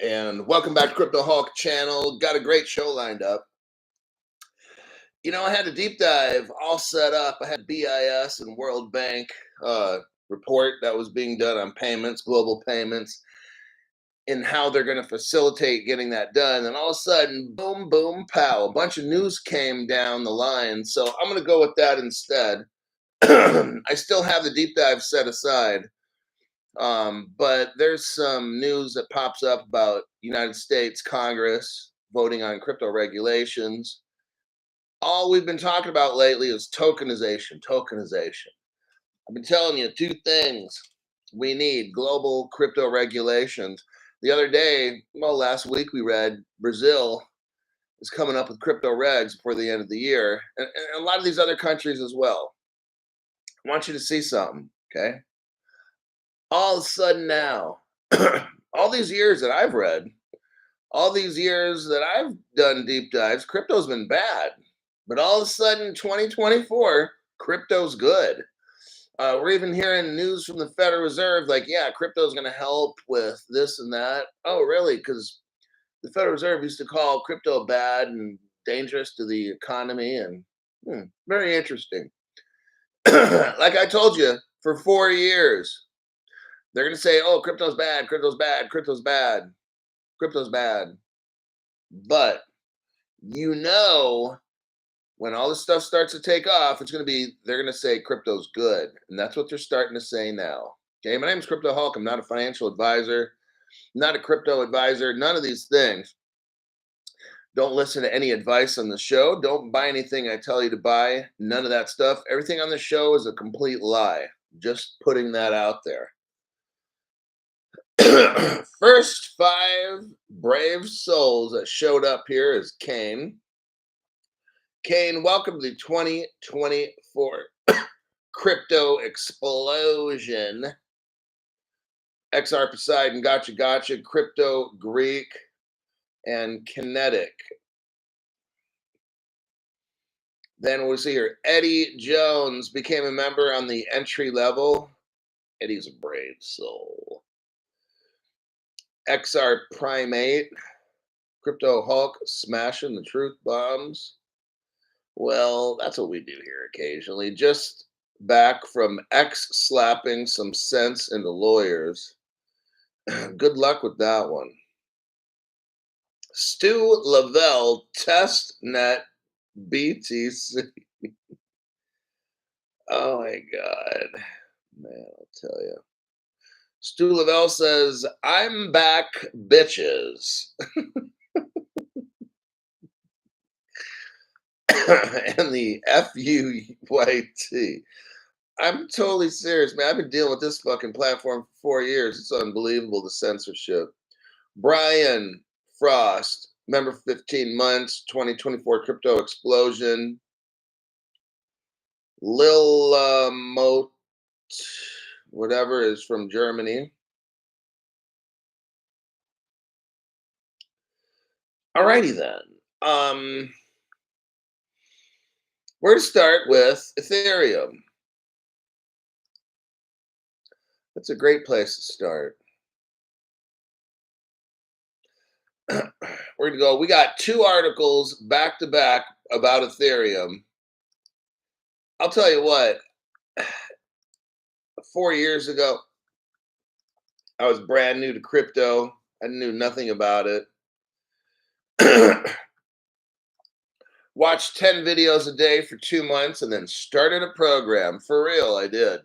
And welcome back to Crypto Hawk channel. Got a great show lined up. I had a deep dive all set up. I had BIS and World Bank report that was being done on payments, global payments, and how they're going to facilitate getting that done. And all of a sudden, boom, boom, pow, a bunch of news came down the line. So I'm going to go with that instead. I still have the deep dive set aside. But there's some news that pops up about United States Congress voting on crypto regulations. All we've been talking about lately is tokenization, tokenization. I've been telling you two things we need: global crypto regulations. The other day, well, last week we read Brazil is coming up with crypto regs before the end of the year, and a lot of these other countries as well. I want you to see something, okay? All of a sudden now, all these years that I've read, all these years that I've done deep dives, crypto's been bad. But all of a sudden, 2024, crypto's good. We're even hearing news from the Federal Reserve like, yeah, crypto's going to help with this and that. Oh, really? Because the Federal Reserve used to call crypto bad and dangerous to the economy. And very interesting. Like I told you, for 4 years, they're going to say, oh, crypto's bad, crypto's bad, crypto's bad, crypto's bad. But when all this stuff starts to take off, they're going to say crypto's good. And that's what they're starting to say now. Okay, my name is Crypto Hulk. I'm not a financial advisor, not a crypto advisor, none of these things. Don't listen to any advice on the show. Don't buy anything I tell you to buy. None of that stuff. Everything on the show is a complete lie. Just putting that out there. First 5 brave souls that showed up here is Kane. Kane, welcome to the 2024 crypto explosion. XR Poseidon, Gotcha, Crypto Greek, and Kinetic. Then we'll see here. Eddie Jones became a member on the entry level. Eddie's a brave soul. XR Primate, Crypto Hulk, smashing the truth bombs. Well, that's what we do here occasionally. Just back from slapping some sense into lawyers. Good luck with that one. Stu Lavelle, Testnet BTC. Oh my God. Man, I'll tell you. Stu Lavelle says, I'm back, bitches. And the FUYT. I'm totally serious, man. I've been dealing with this fucking platform for 4 years. It's unbelievable, the censorship. Brian Frost, member 15 months, 2024 crypto explosion. Lil Moat, whatever, is from Germany. Alrighty then. We're to start with Ethereum. That's a great place to start. We're going to go. We got 2 articles back to back about Ethereum. I'll tell you what, 4 years ago, I was brand new to crypto. I knew nothing about it. Watched 10 videos a day for 2 months and then started a program. For real, I did.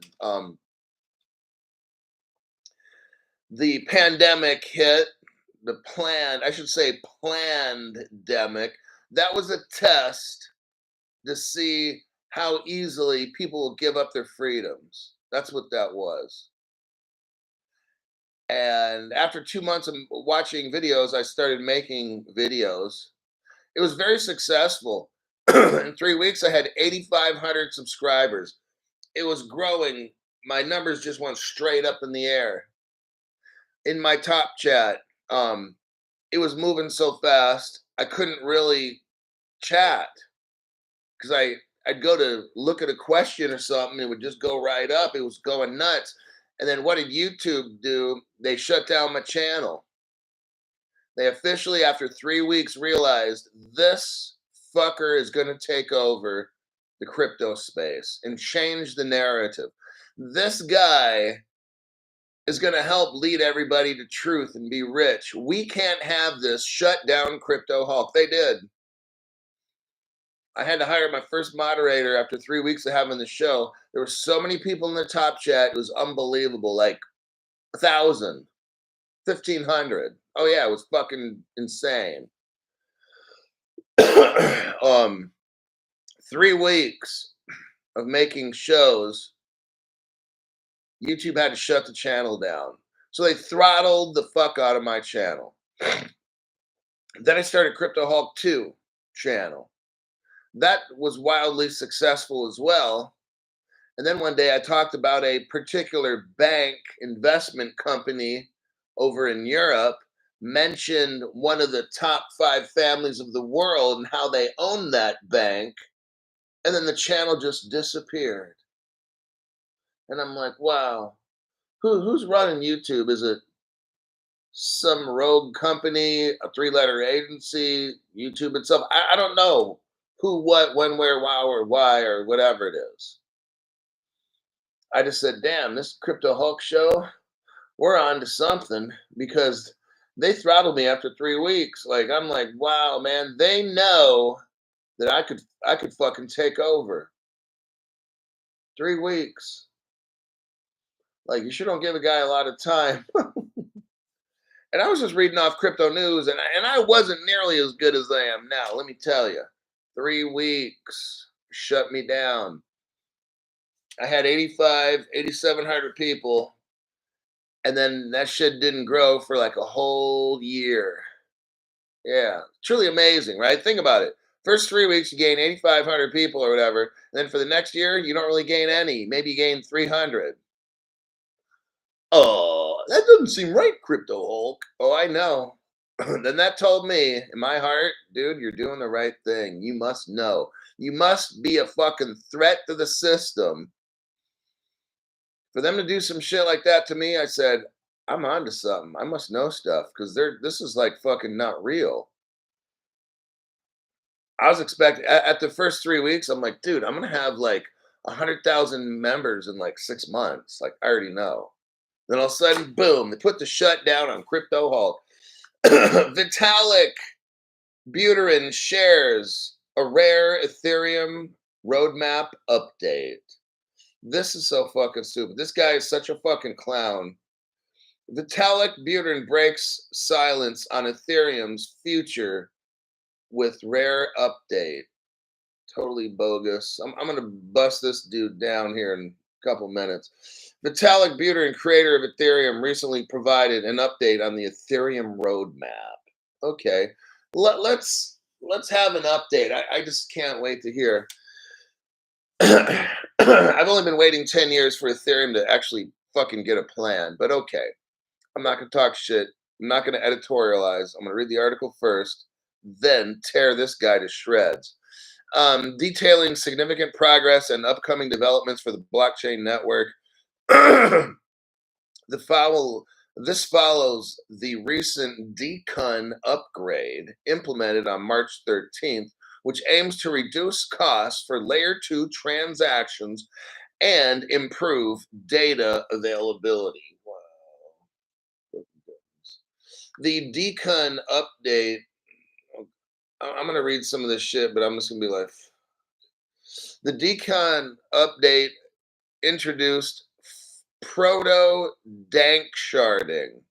The pandemic hit, pandemic. That was a test to see how easily people will give up their freedoms. That's what that was. And after 2 months of watching videos, I started making videos. It was very successful. In 3 weeks, I had 8,500 subscribers. It was growing. My numbers just went straight up in the air. In my top chat, it was moving so fast, I couldn't really chat because I'd go to look at a question or something, it would just go right up. It was going nuts. And then what did YouTube do? They shut down my channel. They officially, after 3 weeks, realized this fucker is going to take over the crypto space and change the narrative. This guy is going to help lead everybody to truth and be rich. We can't have this. Shut down Crypto Hulk. They did. I had to hire my first moderator after 3 weeks of having the show. There were so many people in the top chat. It was unbelievable. Like 1,000, 1,500. Oh, yeah, it was fucking insane. 3 weeks of making shows, YouTube had to shut the channel down. So they throttled the fuck out of my channel. Then I started Crypto Hulk 2 channel. That was wildly successful as well. And then one day I talked about a particular bank investment company over in Europe, mentioned one of the top 5 families of the world and how they own that bank. And then the channel just disappeared. And I'm like, wow, who's running YouTube? Is it some rogue company, a 3-letter agency, YouTube itself? I don't know who, what, when, where, why, or whatever it is. I just said, damn, this Crypto Hulk show, we're on to something, because they throttled me after 3 weeks. Like, I'm like, wow, man, they know that I could fucking take over. 3 weeks. Like, you sure don't give a guy a lot of time. And I was just reading off crypto news, and I wasn't nearly as good as I am now. Let me tell you, 3 weeks shut me down. I had 8,700 people, and then that shit didn't grow for like a whole year. Yeah, truly amazing, right? Think about it. First 3 weeks, you gain 8,500 people or whatever, and then for the next year, you don't really gain any. Maybe you gain 300. Oh, that doesn't seem right, Crypto Hulk. Oh, I know. Then that told me in my heart, dude, you're doing the right thing. You must know. You must be a fucking threat to the system. For them to do some shit like that to me, I said, I'm onto something. I must know stuff, because this is like fucking not real. I was expecting at the first 3 weeks, I'm like, dude, I'm gonna have like 100,000 members in like 6 months. Like, I already know. Then all of a sudden, boom, they put the shutdown on Crypto Hulk. Vitalik Buterin shares a rare Ethereum roadmap update. This is so fucking stupid. This guy is such a fucking clown. Vitalik Buterin breaks silence on Ethereum's future with rare update. Totally bogus. I'm going to bust this dude down here in a couple minutes. Vitalik Buterin, creator of Ethereum, recently provided an update on the Ethereum roadmap. Okay, let's have an update. I just can't wait to hear. I've only been waiting 10 years for Ethereum to actually fucking get a plan, but okay. I'm not going to talk shit. I'm not going to editorialize. I'm going to read the article first, then tear this guy to shreds. Detailing significant progress and upcoming developments for the blockchain network. This follows the recent Decun upgrade implemented on March 13th, which aims to reduce costs for Layer 2 transactions and improve data availability. Wow. The Decun update, I'm going to read some of this shit, but I'm just going to be like, the Decun update introduced proto dank sharding.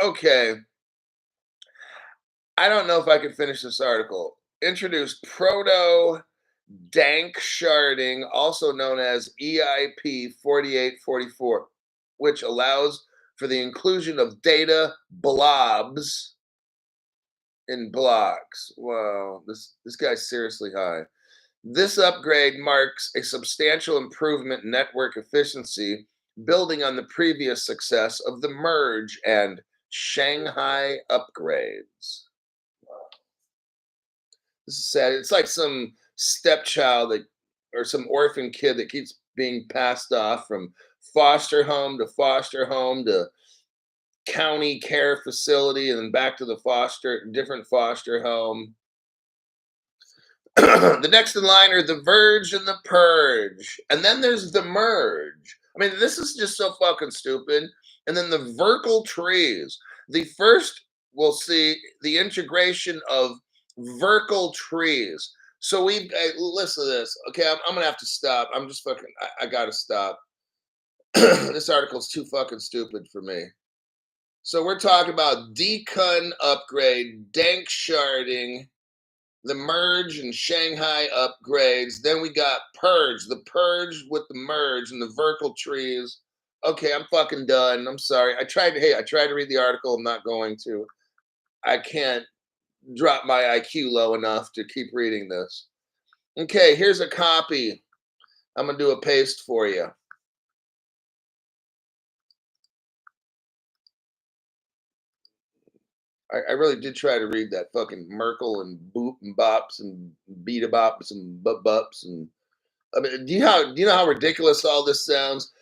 Okay. I don't know if I can finish this article. Introduced proto dank sharding, also known as EIP 4844, which allows for the inclusion of data blobs in blocks. Wow, this guy's seriously high. This upgrade marks a substantial improvement in network efficiency, building on the previous success of the merge and Shanghai upgrades. Wow. This is sad. It's like some stepchild or some orphan kid that keeps being passed off from foster home to county care facility and then back to the different foster home. The next in line are The Verge and The Purge. And then there's The Merge. I mean, this is just so fucking stupid. And then The Verkle Trees. The first, we'll see the integration of Verkle Trees. So listen to this. Okay, I'm going to have to stop. I'm just fucking, I got to stop. This article's too fucking stupid for me. So we're talking about decon upgrade, dank sharding, the merge and Shanghai upgrades. Then we got purge, the purge with the merge and the Verkle trees. Okay, I'm fucking done. I'm sorry. I tried to read the article. I'm not going to. I can't drop my IQ low enough to keep reading this. Okay, here's a copy. I'm going to do a paste for you. I really did try to read that fucking Merkel and boop and bops and beat bops and bups and I mean, do you know how ridiculous all this sounds?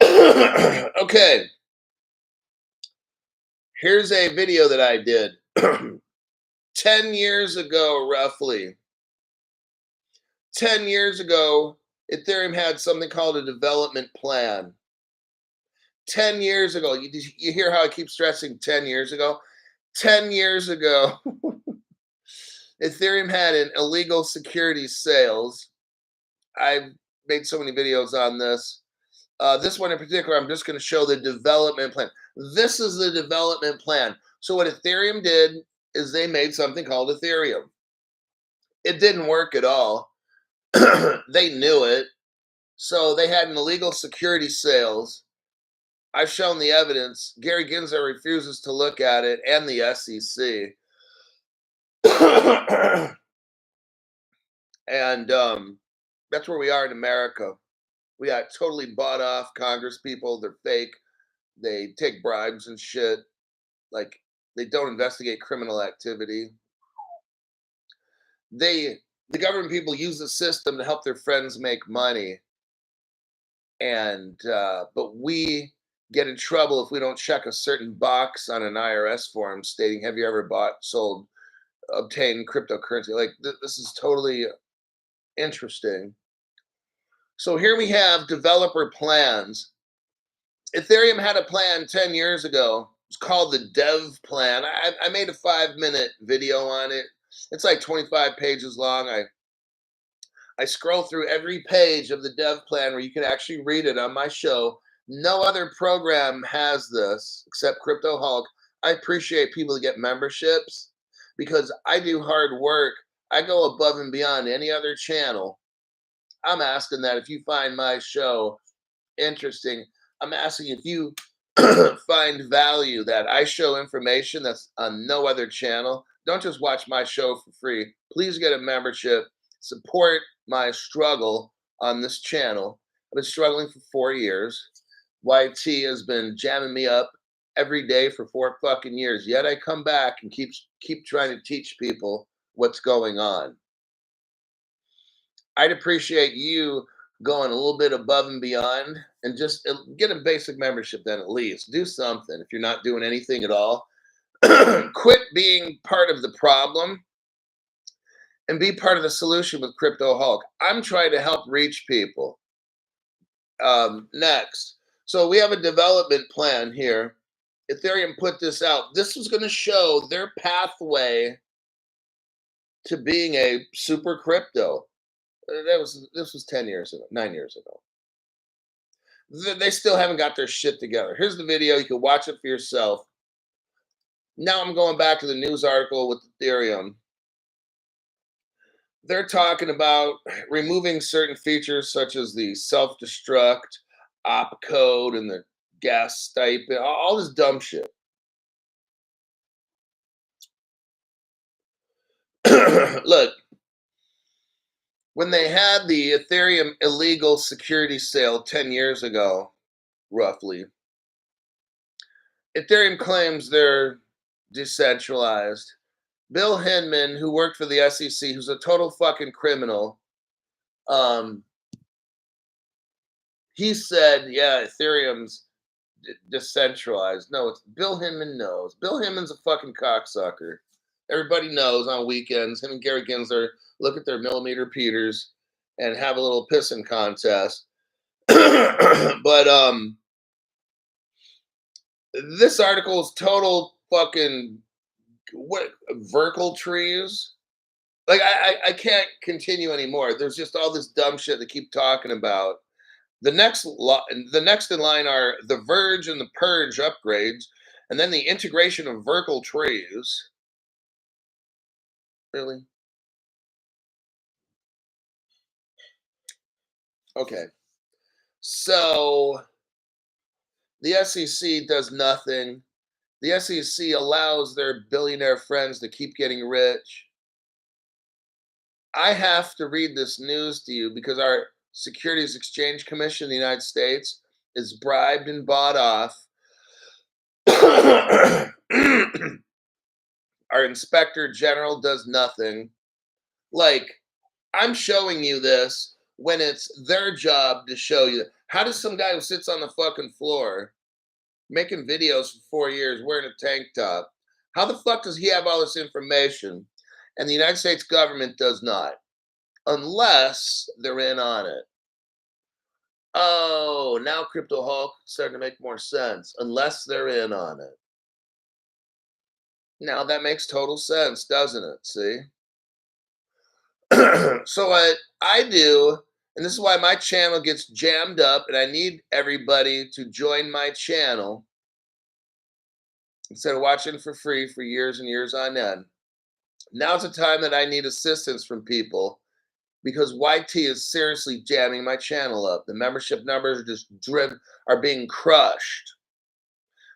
Okay, here's a video that I did 10 years ago, roughly. 10 years ago, Ethereum had something called a development plan. 10 years ago, you hear how I keep stressing 10 years ago? 10 years ago, Ethereum had an illegal securities sales. I've made so many videos on this. This one in particular, I'm just going to show the development plan. This is the development plan. So what Ethereum did is they made something called Ethereum. It didn't work at all. They knew it. So they had an illegal security sales. I've shown the evidence. Gary Gensler refuses to look at it, and the SEC. And that's where we are in America. We got totally bought off Congress people. They're fake. They take bribes and shit. Like, they don't investigate criminal activity. The government people use the system to help their friends make money. And but we get in trouble if we don't check a certain box on an IRS form stating, have you ever bought, sold, obtained cryptocurrency? Like, this is totally interesting. So here we have developer plans. Ethereum had a plan 10 years ago. It's called the Dev Plan. I made a 5-minute video on it. It's like 25 pages long. I scroll through every page of the Dev Plan where you can actually read it on my show. No other program has this except Crypto Hulk. I appreciate people that get memberships because I do hard work. I go above and beyond any other channel. I'm asking that if you find my show interesting, I'm asking if you find value, that I show information that's on no other channel. Don't just watch my show for free. Please get a membership. Support my struggle on this channel. I've been struggling for 4 years. YT has been jamming me up every day for 4 fucking years. Yet I come back and keep trying to teach people what's going on. I'd appreciate you going a little bit above and beyond and just get a basic membership then at least. Do something if you're not doing anything at all. Quit being part of the problem and be part of the solution with Crypto Hulk. I'm trying to help reach people. Next. So we have a development plan here. Ethereum put this out. This was going to show their pathway to being a super crypto. This was 10 years ago, 9 years ago. They still haven't got their shit together. Here's the video. You can watch it for yourself. Now I'm going back to the news article with Ethereum. They're talking about removing certain features such as the self-destruct, opcode, and the gas stipend, all this dumb shit. Look, when they had the Ethereum illegal security sale 10 years ago, roughly, Ethereum claims they're decentralized. Bill Hinman, who worked for the SEC, who's a total fucking criminal, he said, yeah, Ethereum's decentralized. No, it's Bill Hinman knows. Bill Hinman's a fucking cocksucker. Everybody knows on weekends, him and Gary Gensler look at their millimeter Peters and have a little pissing contest. But this article is total fucking what Verkle trees. Like I can't continue anymore. There's just all this dumb shit they keep talking about. The next in line are the Verge and the Purge upgrades, and then the integration of Verkle trees. Really? Okay. So the SEC does nothing. The SEC allows their billionaire friends to keep getting rich. I have to read this news to you because our Securities Exchange Commission in the United States is bribed and bought off. Our inspector general does nothing. Like, I'm showing you this when it's their job to show you. How does some guy who sits on the fucking floor making videos for 4 years wearing a tank top, how the fuck does he have all this information? And the United States government does not, unless they're in on it. Oh, now Crypto Hulk starting to make more sense, unless they're in on it. Now that makes total sense, doesn't it? See? So what I do, and this is why my channel gets jammed up, and I need everybody to join my channel instead of watching for free for years and years on end. Now's the time that I need assistance from people because YT is seriously jamming my channel up. The membership numbers are being crushed.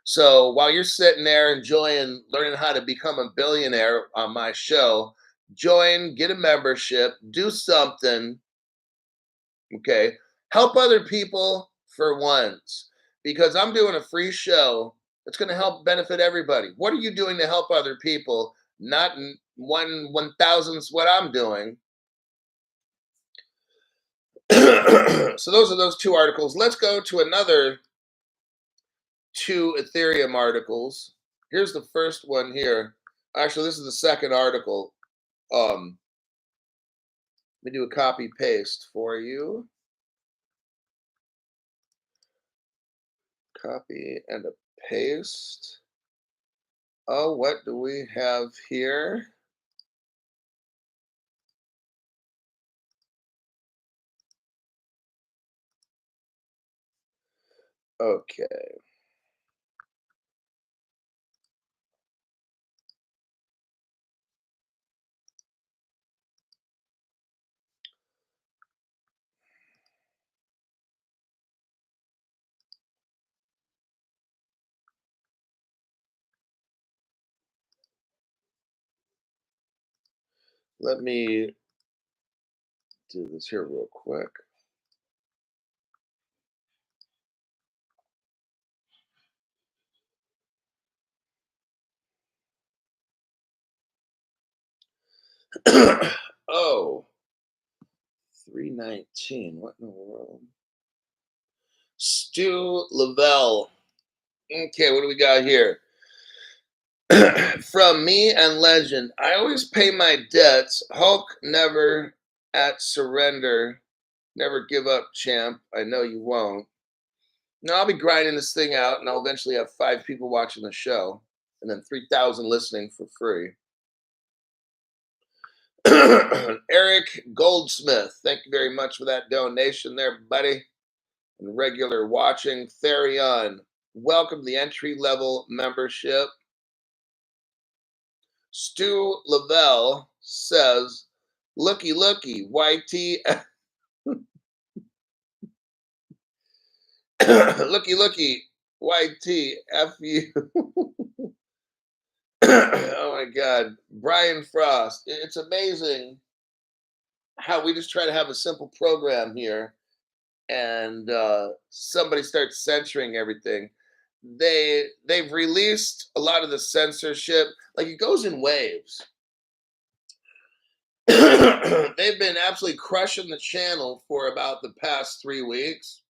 So while you're sitting there enjoying learning how to become a billionaire on my show, join, get a membership, do something, okay? Help other people for once because I'm doing a free show that's going to help benefit everybody. What are you doing to help other people? Not 1/1000th what I'm doing. So those are those two articles. Let's go to another two Ethereum articles. Here's the first one here. Actually, this is the second article. Let me do a copy paste for you. Copy and a paste. Oh, what do we have here? Okay. Let me do this here real quick. Oh, 319. What in the world? Stu Lavelle. Okay, what do we got here? From me and Legend, I always pay my debts. Hulk never at surrender. Never give up, champ. I know you won't. No, I'll be grinding this thing out, and I'll eventually have 5 people watching the show, and then 3,000 listening for free. Eric Goldsmith, thank you very much for that donation there, buddy. And regular watching. Therion, welcome to the entry-level membership. Stu Lavelle says, looky, YT. looky, YT, F you. Oh my God. Brian Frost. It's amazing how we just try to have a simple program here and somebody starts censoring everything. They've released a lot of the censorship, like it goes in waves. They've been absolutely crushing the channel for about the past 3 weeks.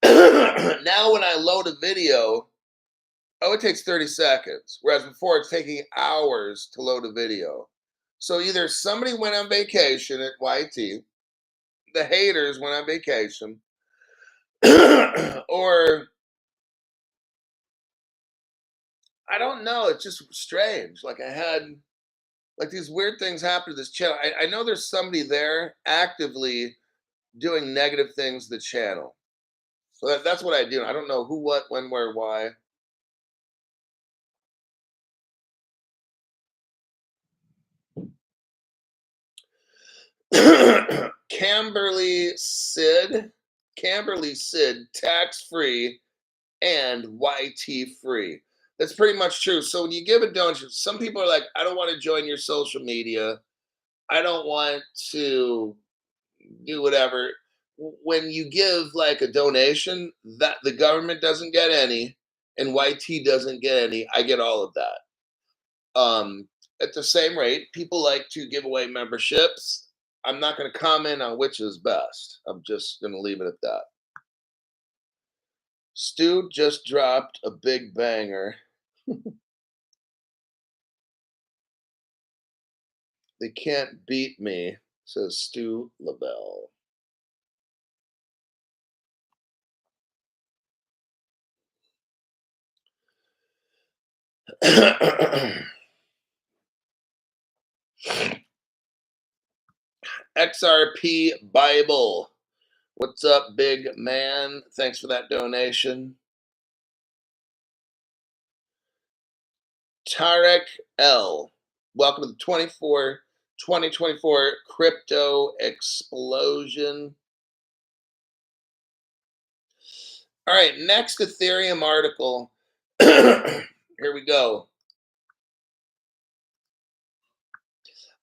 Now when I load a video, oh, it takes 30 seconds, whereas before it's taking hours to load a video. So either somebody went on vacation at YT, the haters went on vacation, or I don't know. It's just strange. Like I had like these weird things happen to this channel. I know there's somebody there actively doing negative things to the channel. So that's what I do. I don't know who, what, when, where, why. Camberly Sid, Camberly Sid, tax free and YT free. That's pretty much true. So when you give a donation, some people are like, I don't want to join your social media. I don't want to do whatever. When you give like a donation, that the government doesn't get any and YT doesn't get any, I get all of that. At the same rate, people like to give away memberships. I'm not going to comment on which is best. I'm just going to leave it at that. Stu just dropped a big banger. They can't beat me, says Stu LaBelle. XRP Bible. What's up, big man? Thanks for that donation. Tarek L. Welcome to the 2024 crypto explosion. All right, next Ethereum article. Here we go.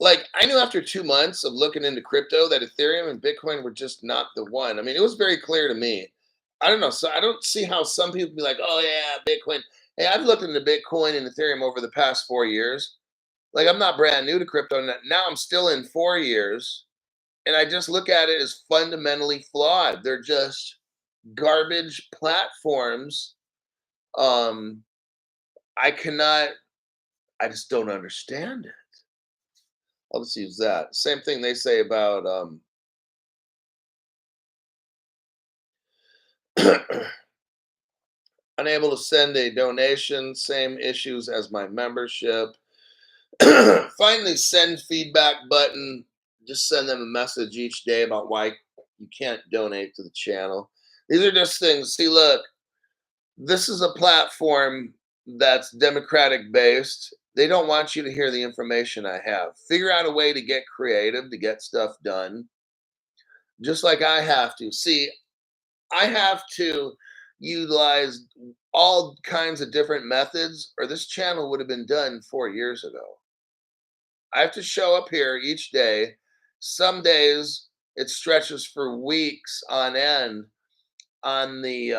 Like, I knew after 2 months of looking into crypto that Ethereum and Bitcoin were just not the one. I mean, it was very clear to me. I don't know. So I don't see how some people be like, oh, yeah, Bitcoin. Hey, I've looked into Bitcoin and Ethereum over the past 4 years. Like, I'm not brand new to crypto. Now I'm still in 4 years. And I just look at it as fundamentally flawed. They're just garbage platforms. I cannot, I just don't understand it. I'll just use that. Same thing they say about unable to send a donation, same issues as my membership. Find the send feedback button. Just send them a message each day about why you can't donate to the channel. These are just things. See, look, this is a platform that's democratic based. They don't want you to hear the information I have. Figure out a way to get creative, to get stuff done, just like I have to. See, I have to utilize all kinds of different methods, or this channel would have been done 4 years ago. I have to show up here each day. Some days it stretches for weeks on end on the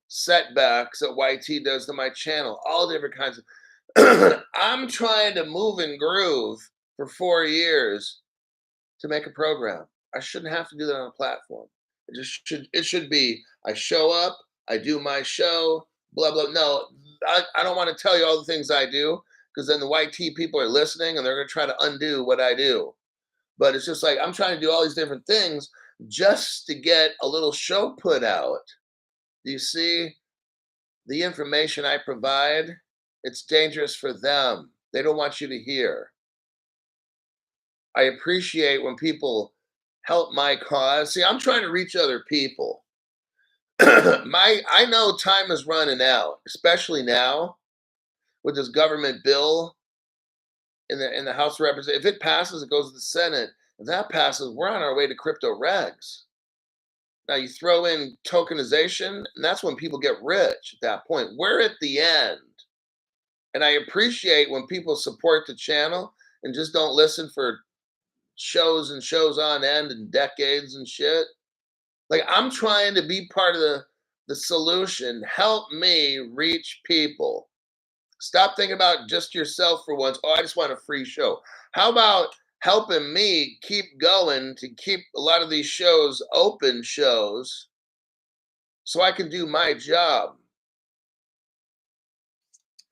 setbacks that YT does to my channel, all different kinds of. I'm trying to move and groove for 4 years to make a program. I shouldn't have to do that on a platform. It should be I show up, I do my show, blah blah. No, I don't want to tell you all the things I do because then the YT people are listening and they're gonna try to undo what I do. But it's just like I'm trying to do all these different things just to get a little show put out. Do you see the information I provide? It's dangerous for them. They don't want you to hear. I appreciate when people help my cause. See, I'm trying to reach other people. I know time is running out, especially now with this government bill in the House of Representatives. If it passes, it goes to the Senate. If that passes, we're on our way to crypto regs. Now you throw in tokenization, and that's when people get rich at that point. We're at the end. And I appreciate when people support the channel and just don't listen for shows and shows on end and decades and shit. Like I'm trying to be part of the solution. Help me reach people. Stop thinking about just yourself for once. Oh, I just want a free show. How about helping me keep going to keep a lot of these shows open shows so I can do my job.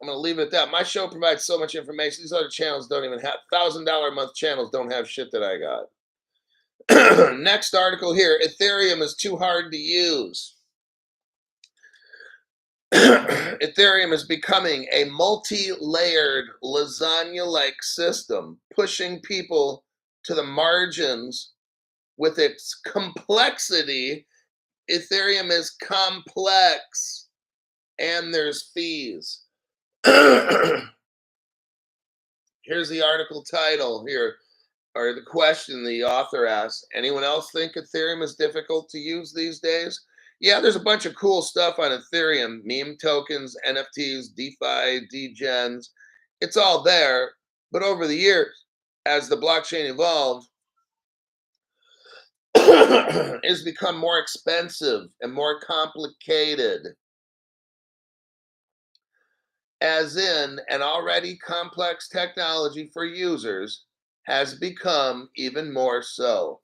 I'm going to leave it at that. My show provides so much information. These other channels don't even have $1,000 a month channels don't have shit that I got. Next article here. Ethereum is too hard to use. Ethereum is becoming a multi-layered lasagna-like system, pushing people to the margins with its complexity. Ethereum is complex, and there's fees. Here's the article title here, or the question the author asks. Anyone else think Ethereum is difficult to use these days? Yeah, there's a bunch of cool stuff on Ethereum, meme tokens, NFTs, DeFi, degens. It's all there. But over the years, as the blockchain evolved, it's become more expensive and more complicated. As in, an already complex technology for users has become even more so.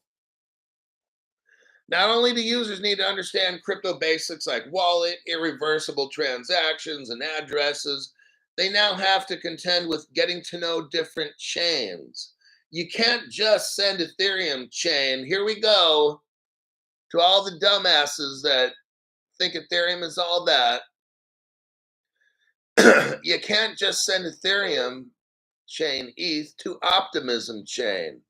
Not only do users need to understand crypto basics like wallet, irreversible transactions, and addresses, they now have to contend with getting to know different chains. You can't just send Ethereum chain, here we go, to all the dumbasses that think Ethereum is all that. You can't just send Ethereum chain ETH to Optimism chain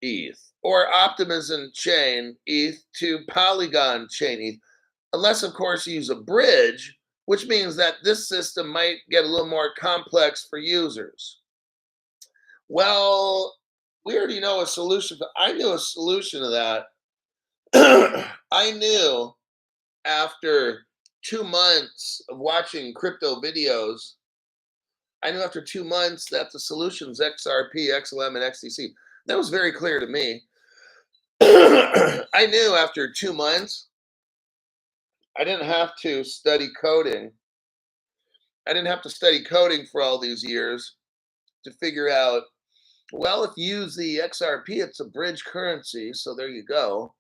ETH, or Optimism chain ETH to Polygon chain ETH, unless of course you use a bridge, which means that this system might get a little more complex for users. Well, we already know a solution. I knew a solution to that. I knew after 2 months of watching crypto videos, I knew after 2 months that the solutions XRP, XLM, and XTC, that was very clear to me. I knew after 2 months, I didn't have to study coding. I didn't have to study coding for all these years to figure out, well, if you use the XRP, it's a bridge currency, so there you go.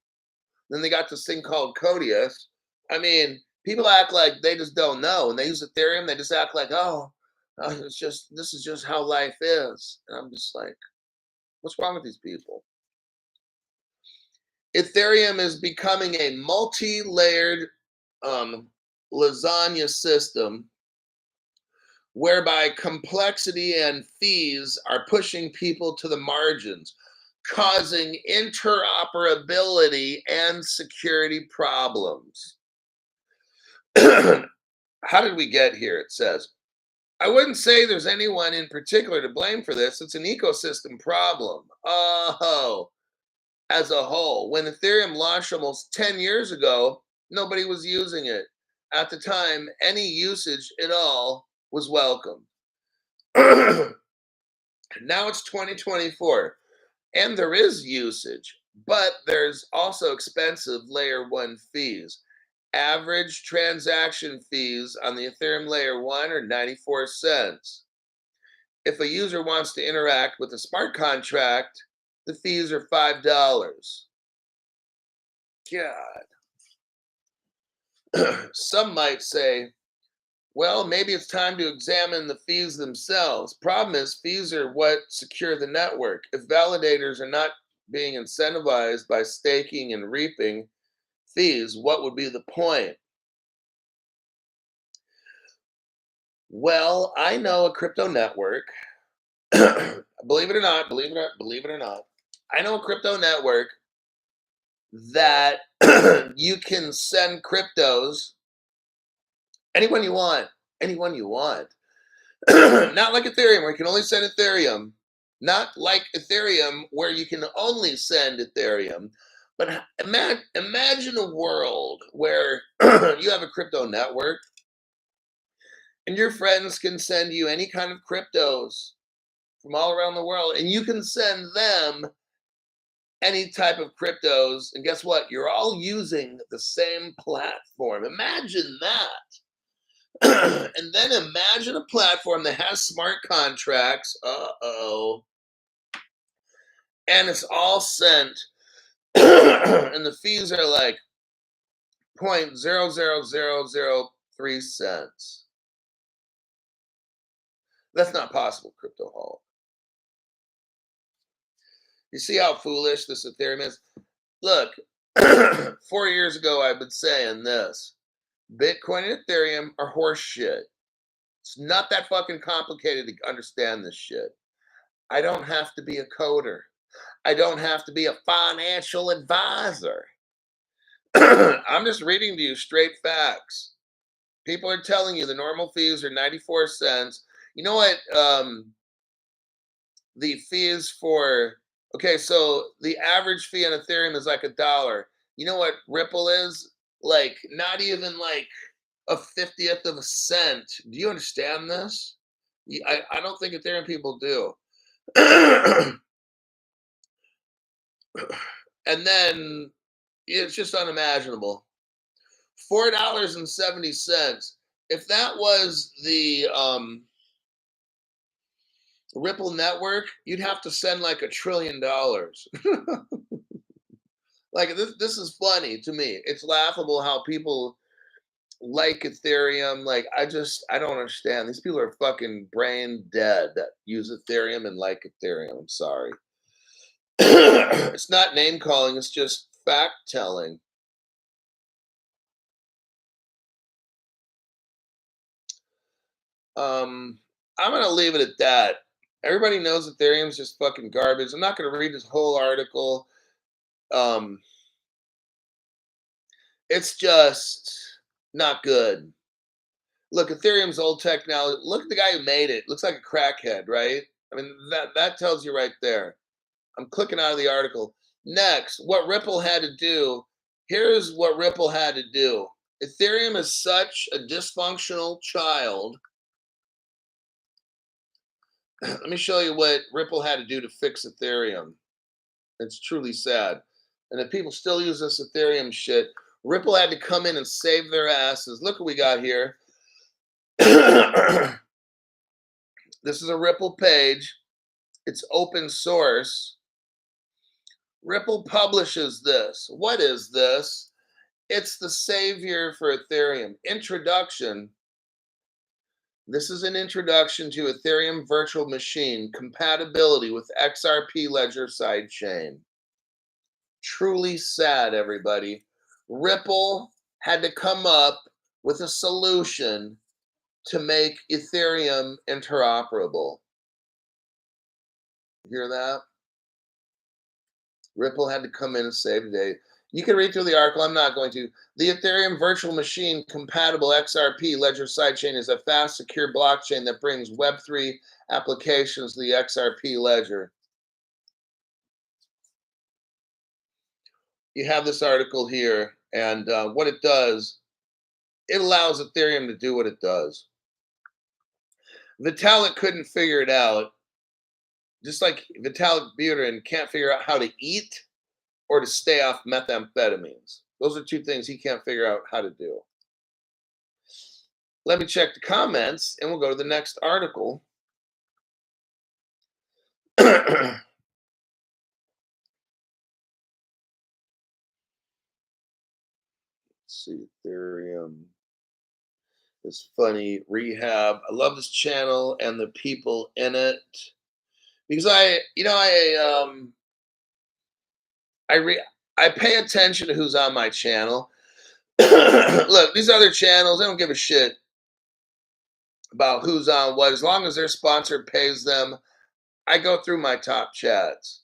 Then they got this thing called Codius. I mean, people act like they just don't know. When they use Ethereum, they just act like, oh, this is just how life is. And I'm just like, what's wrong with these people? Ethereum is becoming a multi-layered lasagna system whereby complexity and fees are pushing people to the margins, causing interoperability and security problems. How did we get here? It says, I wouldn't say there's anyone in particular to blame for this. It's an ecosystem problem. Oh, as a whole. When Ethereum launched almost 10 years ago, nobody was using it. At the time, any usage at all was welcome. Now it's 2024, and there is usage, but there's also expensive layer 1 fees. Average transaction fees on the Ethereum layer 1 are 94 cents. If a user wants to interact with a smart contract, the fees are $5. God. Some might say, well, maybe it's time to examine the fees themselves. Problem is, fees are what secure the network. If validators are not being incentivized by staking and reaping fees, what would be the point? Well, I know a crypto network. Believe it or not, I know a crypto network that you can send cryptos anyone you want. Not like Ethereum, where you can only send Ethereum. Not like Ethereum, where you can only send Ethereum. But imagine a world where you have a crypto network and your friends can send you any kind of cryptos from all around the world, and you can send them any type of cryptos. And guess what? You're all using the same platform. Imagine that. And then imagine a platform that has smart contracts. And it's all sent. And the fees are like 0.00003 cents. That's not possible, Crypto Hall. You see how foolish this Ethereum is? Look, 4 years ago, I've been saying this. Bitcoin and Ethereum are horse shit. It's not that fucking complicated to understand this shit. I don't have to be a coder. I don't have to be a financial advisor. I'm just reading to you straight facts. People are telling you the normal fees are 94 cents. You know what? The fees for, okay, so the average fee on Ethereum is like $1. You know what Ripple is? Like, not even like a 50th of a cent. Do you understand this? I don't think Ethereum people do. And then it's just unimaginable. $4.70. If that was the Ripple network, you'd have to send like $1 trillion. Like this is funny to me. It's laughable how people like Ethereum. Like I don't understand. These people are fucking brain dead that use Ethereum and like Ethereum. I'm sorry. It's not name calling, it's just fact telling. I'm gonna leave it at that. Everybody knows Ethereum's just fucking garbage. I'm not gonna read this whole article. It's just not good. Look, Ethereum's old technology. Look at the guy who made it. Looks like a crackhead, right? I mean, that tells you right there. I'm clicking out of the article. Next, what Ripple had to do. Here's what Ripple had to do. Ethereum is such a dysfunctional child. Let me show you what Ripple had to do to fix Ethereum. It's truly sad. And if people still use this Ethereum shit, Ripple had to come in and save their asses. Look what we got here. This is a Ripple page. It's open source. Ripple publishes this. What is this? It's the savior for Ethereum. Introduction. This is an introduction to Ethereum Virtual Machine compatibility with XRP Ledger sidechain. Truly sad, everybody. Ripple had to come up with a solution to make Ethereum interoperable. Hear that? Ripple had to come in and save the day. You can read through the article. I'm not going to. The Ethereum Virtual Machine compatible XRP Ledger sidechain is a fast, secure blockchain that brings Web3 applications to the XRP Ledger. You have this article here, and what it does, it allows Ethereum to do what it does. Vitalik couldn't figure it out, just like Vitalik Buterin can't figure out how to eat or to stay off methamphetamines. Those are two things he can't figure out how to do. Let me check the comments, and we'll go to the next article. Let's see, Ethereum. It's funny. Rehab. I love this channel and the people in it because I pay attention to who's on my channel. Look, these other channels, they don't give a shit about who's on what. As long as their sponsor pays them, I go through my top chats.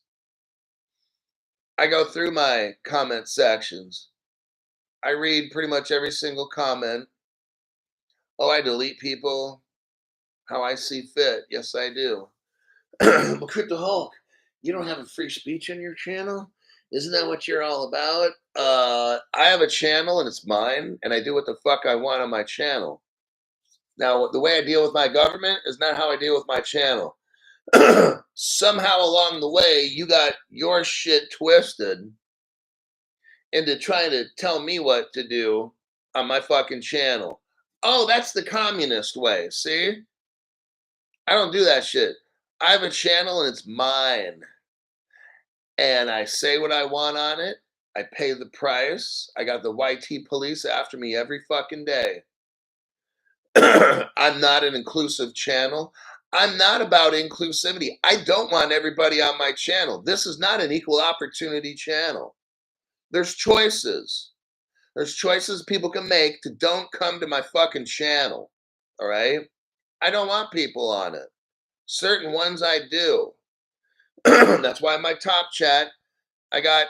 I go through my comment sections. I read pretty much every single comment. Oh, I delete people how I see fit. Yes, I do. But Crypto Hulk, you don't have a free speech on your channel? Isn't that what you're all about? I have a channel and it's mine, and I do what the fuck I want on my channel. Now, the way I deal with my government is not how I deal with my channel. Somehow along the way, you got your shit twisted into trying to tell me what to do on my fucking channel. Oh, that's the communist way. See? I don't do that shit. I have a channel and it's mine. And I say what I want on it. I pay the price. I got the YT police after me every fucking day. I'm not an inclusive channel. I'm not about inclusivity. I don't want everybody on my channel. This is not an equal opportunity channel. There's choices. There's choices people can make to don't come to my fucking channel. All right? I don't want people on it. Certain ones I do. That's why in my top chat, I got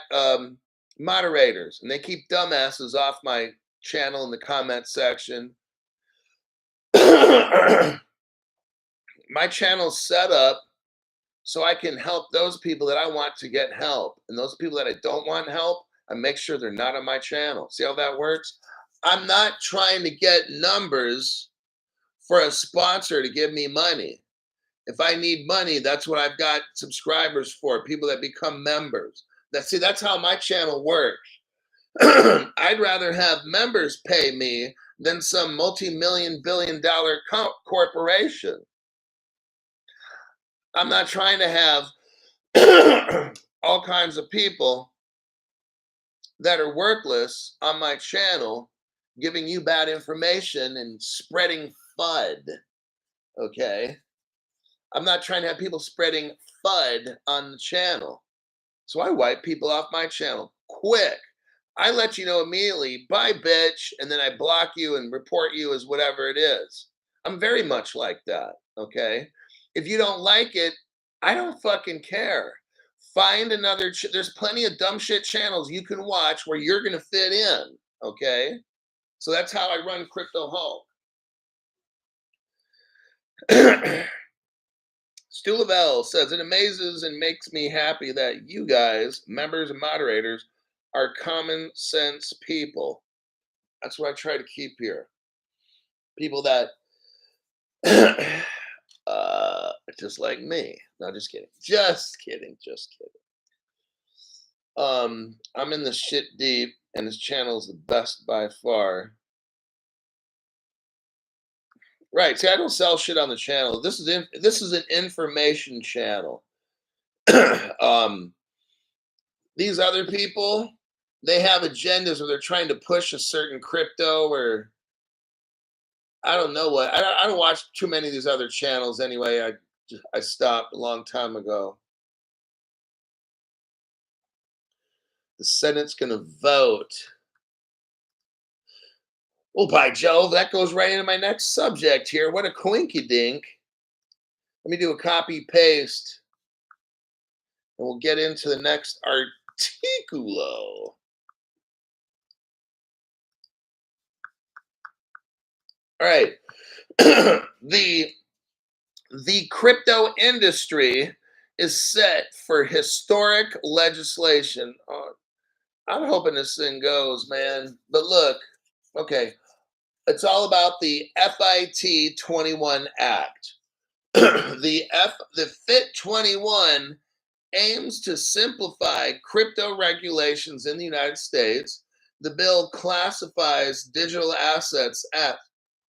moderators, and they keep dumbasses off my channel in the comment section. My channel's set up so I can help those people that I want to get help. And those people that I don't want help, I make sure they're not on my channel. See how that works? I'm not trying to get numbers for a sponsor to give me money. If I need money, that's what I've got subscribers for, people that become members. That's how my channel works. I'd rather have members pay me than some multi-million billion-dollar corporation. I'm not trying to have all kinds of people that are workless on my channel giving you bad information and spreading FUD. Okay? I'm not trying to have people spreading FUD on the channel. So I wipe people off my channel quick. I let you know immediately, bye, bitch, and then I block you and report you as whatever it is. I'm very much like that, okay? If you don't like it, I don't fucking care. Find another, there's plenty of dumb shit channels you can watch where you're going to fit in, okay? So that's how I run Crypto Hulk. Stu Lavelle says, it amazes and makes me happy that you guys, members and moderators, are common sense people. That's what I try to keep here. People that just like me. No, just kidding. Just kidding. Just kidding. I'm in the shit deep, and his channel is the best by far. Right. See, I don't sell shit on the channel. This is an information channel. These other people, they have agendas where they're trying to push a certain crypto, or I don't know what. I don't watch too many of these other channels anyway. I stopped a long time ago. The Senate's going to vote. Well, by Jove, that goes right into my next subject here. What a coinky dink. Let me do a copy paste, and we'll get into the next articulo. All right. The crypto industry is set for historic legislation. I'm hoping this thing goes, man. But look, okay, it's all about the FIT 21 Act. The FIT 21 aims to simplify crypto regulations in the United States. The bill classifies digital assets as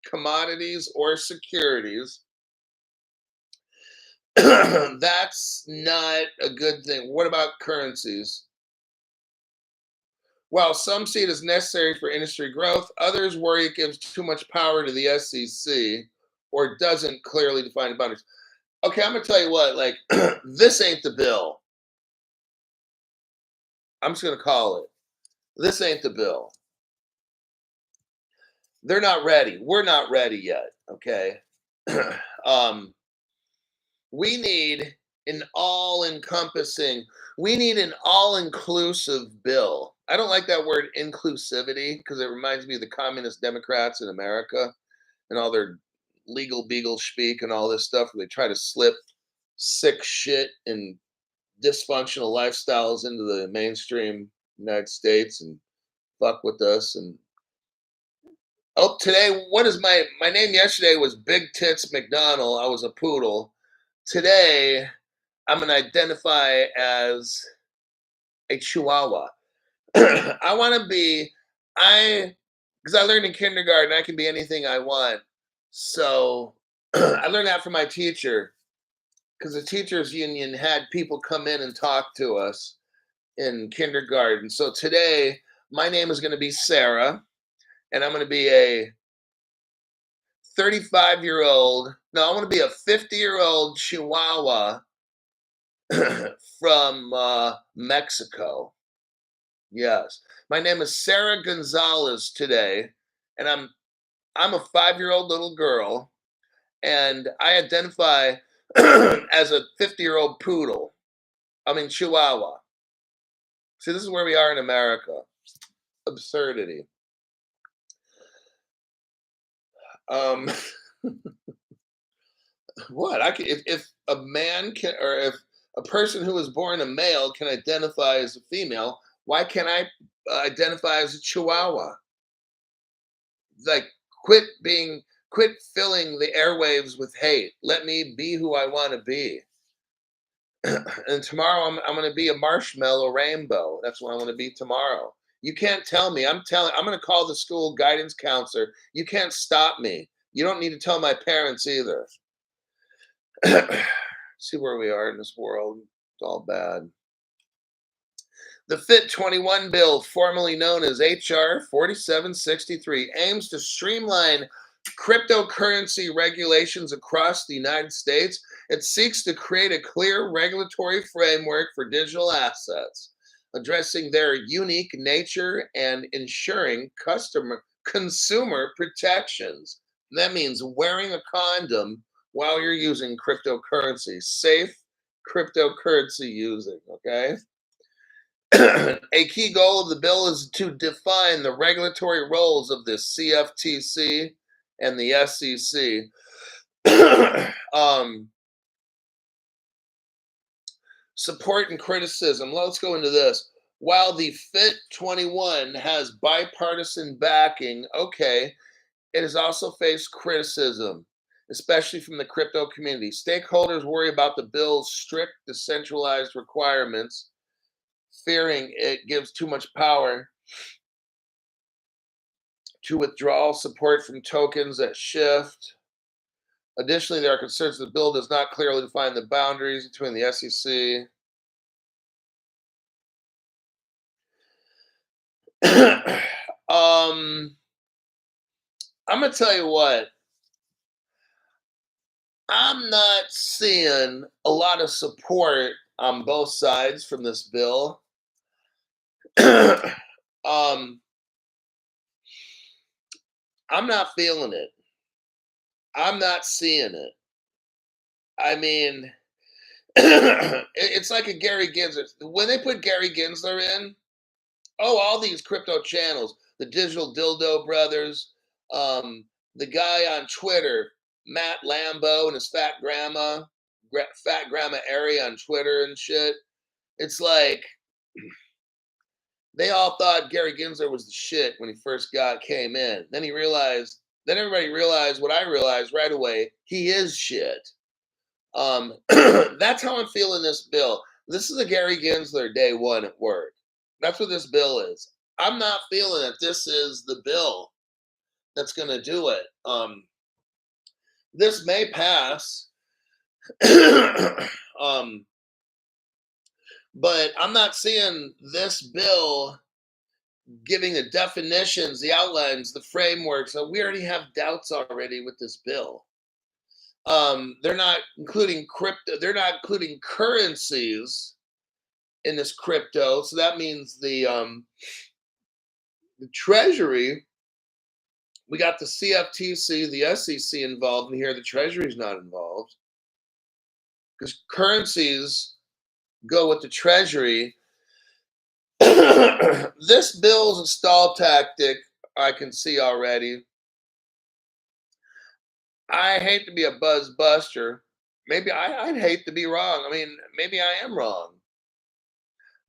commodities or securities. That's not a good thing. What about currencies? While some see it as necessary for industry growth, others worry it gives too much power to the SEC or doesn't clearly define the boundaries. Okay, I'm gonna tell you what, like, this ain't the bill. I'm just gonna call it. This ain't the bill. They're not ready. We're not ready yet. Okay. We need an all-encompassing, we need an all-inclusive bill. I don't like that word inclusivity because it reminds me of the communist Democrats in America and all their legal beagle speak and all this stuff where they try to slip sick shit and dysfunctional lifestyles into the mainstream United States and fuck with us. And today, what is my name yesterday was Big Tits McDonald. I was a poodle. Today, I'm going to identify as a Chihuahua. I want to be, because I learned in kindergarten, I can be anything I want. So I learned that from my teacher, because the teachers union had people come in and talk to us. in kindergarten. So today, my name is going to be Sarah, and I'm going to be a 35-year-old. No, I want to be a 50-year-old Chihuahua from Mexico. Yes, my name is Sarah Gonzalez today, and I'm a 5-year-old little girl, and I identify as a 50-year-old poodle. I mean Chihuahua. See, this is where we are in America. Absurdity. Um, what I can, if a man can, or if a person who was born a male can identify as a female, why can't I identify as a Chihuahua? Like, quit filling the airwaves with hate. Let me be who I want to be. And tomorrow I'm going to be a marshmallow rainbow. That's what I want to be tomorrow. You can't tell me. I'm going to call the school guidance counselor. You can't stop me. You don't need to tell my parents either. See where we are in this world. It's all bad. The FIT 21 bill, formerly known as HR 4763, aims to streamline cryptocurrency regulations across the United States. It seeks to create a clear regulatory framework for digital assets, addressing their unique nature and ensuring consumer protections. That means wearing a condom while you're using cryptocurrency. Safe cryptocurrency using, okay? A key goal of the bill is to define the regulatory roles of the CFTC and the SEC. Support and criticism. Let's go into this. While the FIT 21 has bipartisan backing, okay, it has also faced criticism, especially from the crypto community. Stakeholders worry about the bill's strict decentralized requirements, fearing it gives too much power to withdraw support from tokens that shift. Additionally, there are concerns the bill does not clearly define the boundaries between the SEC. I'm going to tell you what, I'm not seeing a lot of support on both sides from this bill. I'm not feeling it. I'm not seeing it. I mean, it's like a Gary Gensler. When they put Gary Gensler in, all these crypto channels, the Digital Dildo Brothers, the guy on Twitter, Matt Lambo and his fat grandma Ari on Twitter and shit. It's like they all thought Gary Gensler was the shit when he first came in. Then everybody realized what I realized right away. He is shit. That's how I'm feeling this bill. This is a Gary Gensler day one at work. That's what this bill is. I'm not feeling that this is the bill that's going to do it. This may pass, but I'm not seeing this bill giving the definitions, the outlines, the frameworks. So we already have doubts already with this bill. They're not including crypto. They're not including currencies in this crypto. So that means the Treasury. We got the CFTC, the SEC involved in here. The Treasury's not involved because currencies go with the Treasury. This bill's a stall tactic. I can see already. I hate to be a buzz buster. Maybe I'd hate to be wrong. I mean, maybe I am wrong,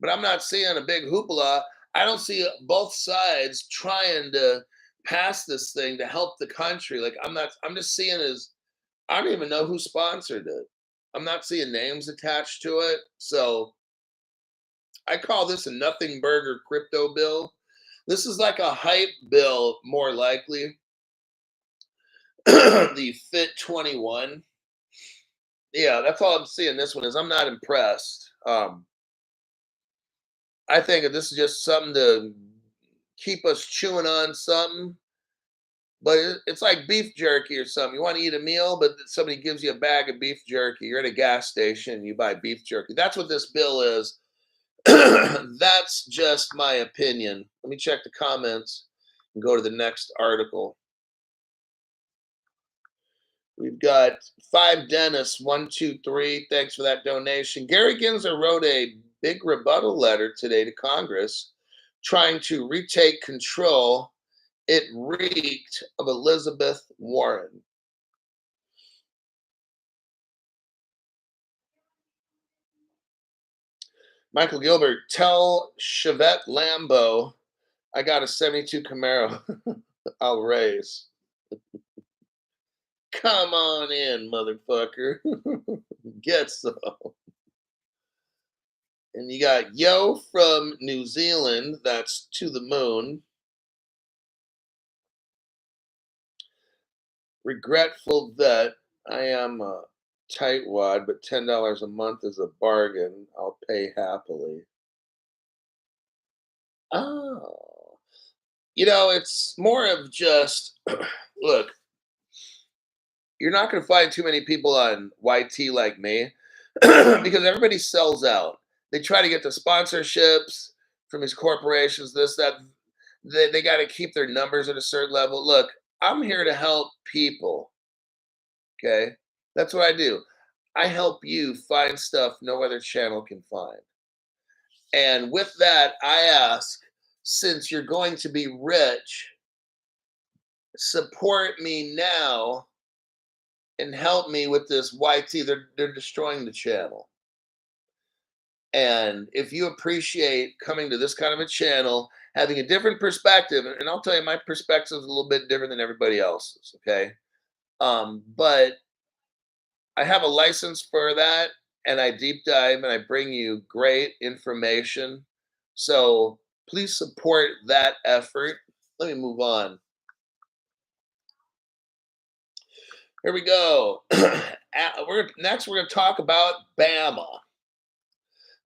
but I'm not seeing a big hoopla. I don't see both sides trying to pass this thing to help the country. Like I'm just seeing as I don't even know who sponsored it. I'm not seeing names attached to it. So I call this a nothing burger crypto bill. This is like a hype bill, more likely. The FIT 21. Yeah, that's all I'm seeing. This one is I'm not impressed. I think that this is just something to keep us chewing on something. But it's like beef jerky or something. You want to eat a meal, but somebody gives you a bag of beef jerky. You're at a gas station and you buy beef jerky. That's what this bill is. That's just my opinion. Let me check the comments and go to the next article. We've got Five Dentists, 123. Thanks for that donation. Gary Gensler wrote a big rebuttal letter today to Congress trying to retake control. It reeked of Elizabeth Warren. Michael Gilbert, tell Chevette Lambo I got a 72 Camaro. I'll raise. Come on in, motherfucker. Get some. And you got Yo from New Zealand. That's to the moon. Regretful that I am a tightwad, but $10 a month is a bargain. I'll pay happily. Oh. It's more of just look, you're not going to find too many people on YT like me because everybody sells out. They try to get the sponsorships from these corporations, this, that. They got to keep their numbers at a certain level. Look, I'm here to help people. Okay. That's what I do. I help you find stuff no other channel can find. And with that, I ask, since you're going to be rich, support me now and help me with this YT. They're destroying the channel. And if you appreciate coming to this kind of a channel, having a different perspective, and I'll tell you, my perspective is a little bit different than everybody else's, okay? But I have a license for that, and I deep dive and I bring you great information. So please support that effort. Let me move on. Here we go. Next, we're going to talk about Bama.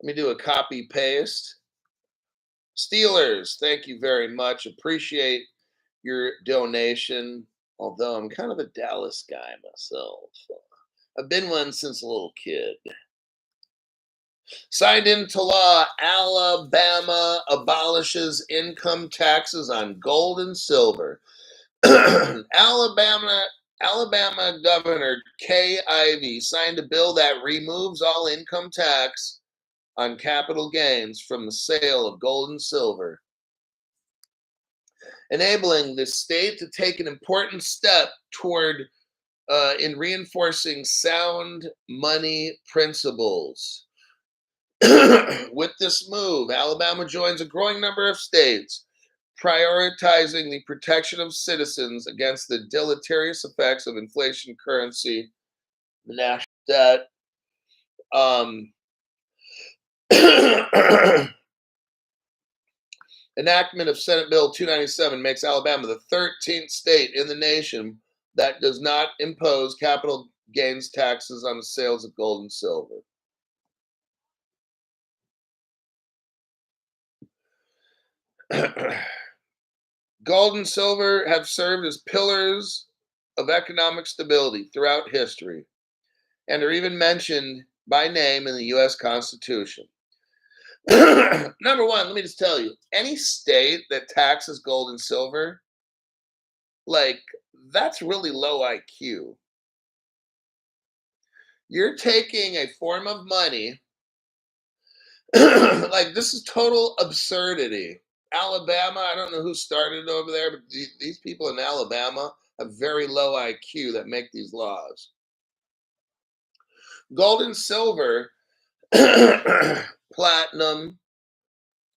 Let me do a copy paste. Steelers, thank you very much. Appreciate your donation. Although I'm kind of a Dallas guy myself. I've been one since a little kid. Signed into law, Alabama abolishes income taxes on gold and silver. Alabama Governor Kay Ivey signed a bill that removes all income tax on capital gains from the sale of gold and silver, enabling the state to take an important step toward in reinforcing sound money principles. With this move, Alabama joins a growing number of states prioritizing the protection of citizens against the deleterious effects of inflation, currency, the national debt. Enactment of Senate Bill 297 makes Alabama the 13th state in the nation that does not impose capital gains taxes on the sales of gold and silver. Gold and silver have served as pillars of economic stability throughout history and are even mentioned by name in the U.S. Constitution. Number one, let me just tell you, any state that taxes gold and silver, that's really low IQ. You're taking a form of money, this is total absurdity. Alabama, I don't know who started it over there, but these people in Alabama have very low IQ that make these laws. Gold and silver, platinum,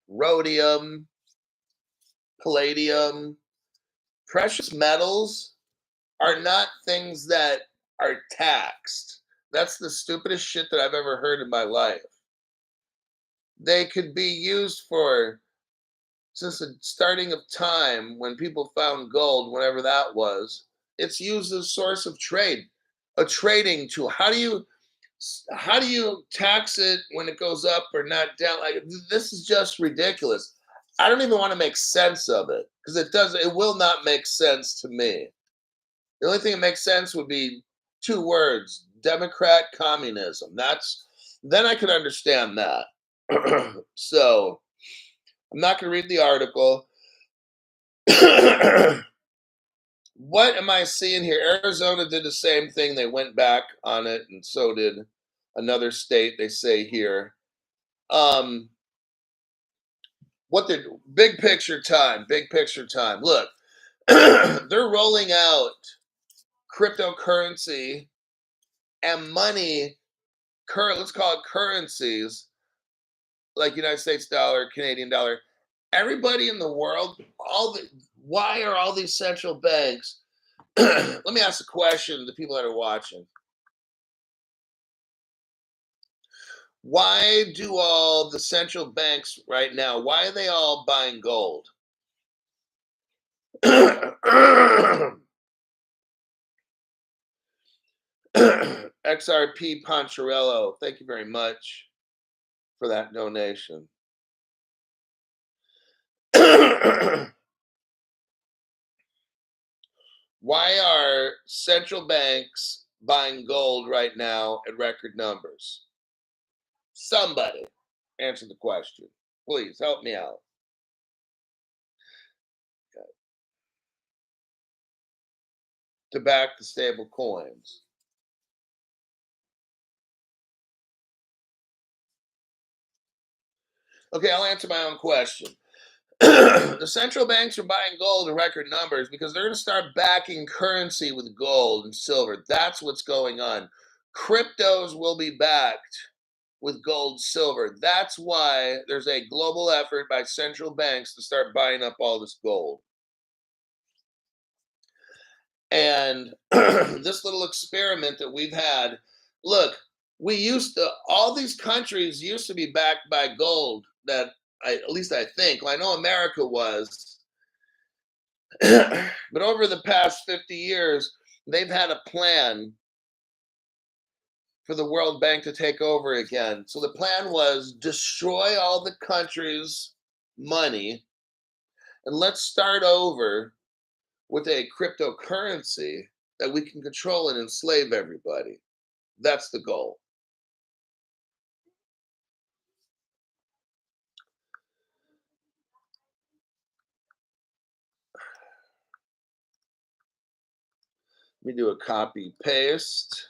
rhodium, palladium, precious metals are not things that are taxed. That's the stupidest shit that I've ever heard in my life. They could be used for, since the starting of time when people found gold, whenever that was, it's used as a source of trade, a trading tool. How do you tax it when it goes up or not down? Like this is just ridiculous. I don't even want to make sense of it because it will not make sense to me. The only thing that makes sense would be two words: Democrat communism. Then I could understand that. So I'm not going to read the article. What am I seeing here? Arizona did the same thing. They went back on it, and so did another state. They say here. Um, what the big picture time? Big picture time. Look, they're rolling out cryptocurrency and money. Let's call it currencies like United States dollar, Canadian dollar. Everybody in the world, why are all these central banks? Let me ask a question to the people that are watching. Why do all the central banks right now, why are they all buying gold? XRP Poncherello, thank you very much for that donation. Why are central banks buying gold right now at record numbers? Somebody answer the question. Please help me out. To back the stable coins. Okay, I'll answer my own question. The central banks are buying gold in record numbers because they're going to start backing currency with gold and silver. That's what's going on. Cryptos will be backed with gold, silver. That's why there's a global effort by central banks to start buying up all this gold. And this little experiment that we've had, look, all these countries used to be backed by gold that at least I think. Well, I know America was. But over the past 50 years, they've had a plan for the World Bank to take over again. So the plan was destroy all the countries' money and let's start over with a cryptocurrency that we can control and enslave everybody. That's the goal. Let me do a copy paste.